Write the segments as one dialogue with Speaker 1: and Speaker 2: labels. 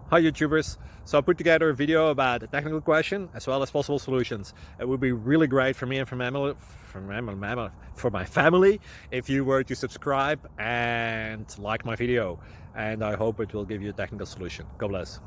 Speaker 1: Hi YouTubers. So I put together a video about a technical question as well as possible solutions. It would be really great for me and for my family if you were to subscribe and like my video, and I hope it will give you a technical solution. God bless.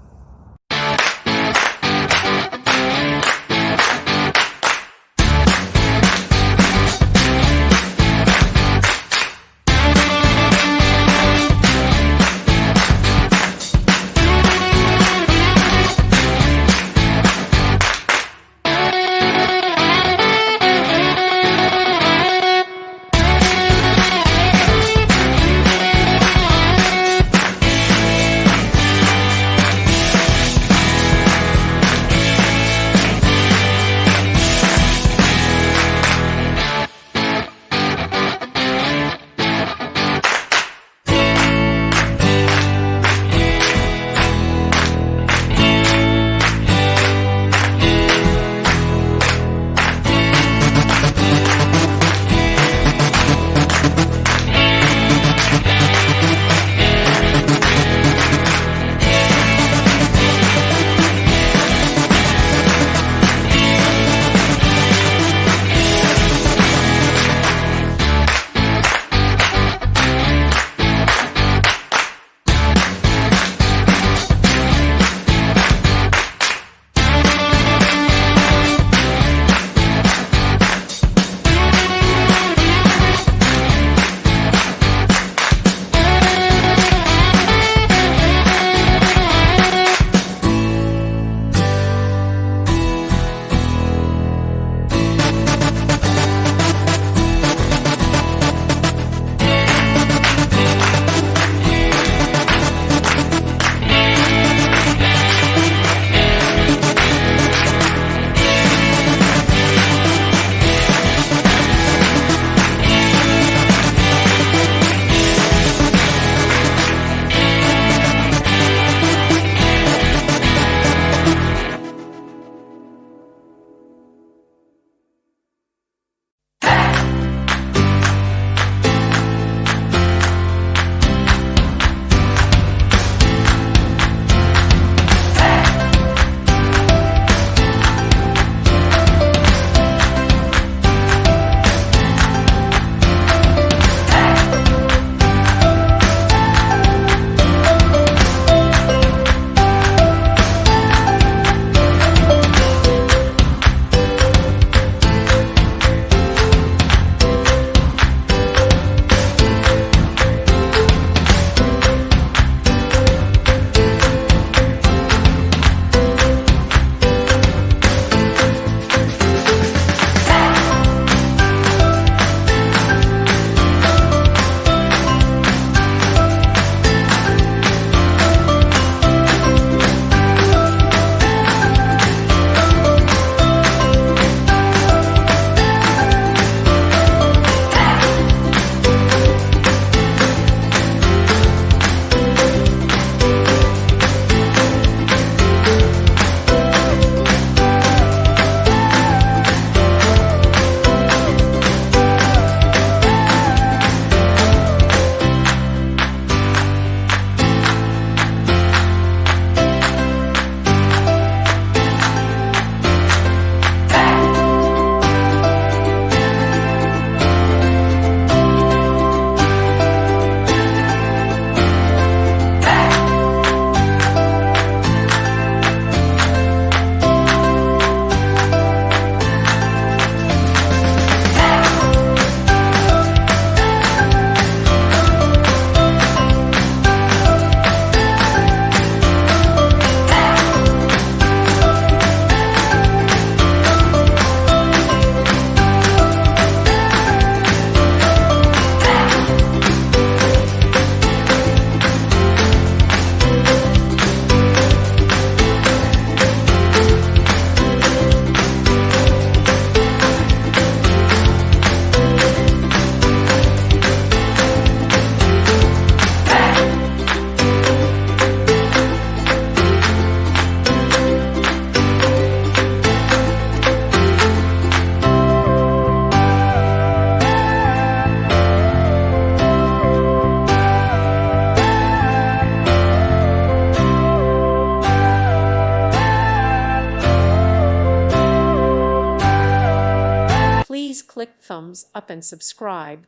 Speaker 2: click thumbs up and subscribe.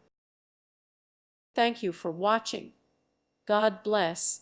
Speaker 2: Thank you for watching. God bless.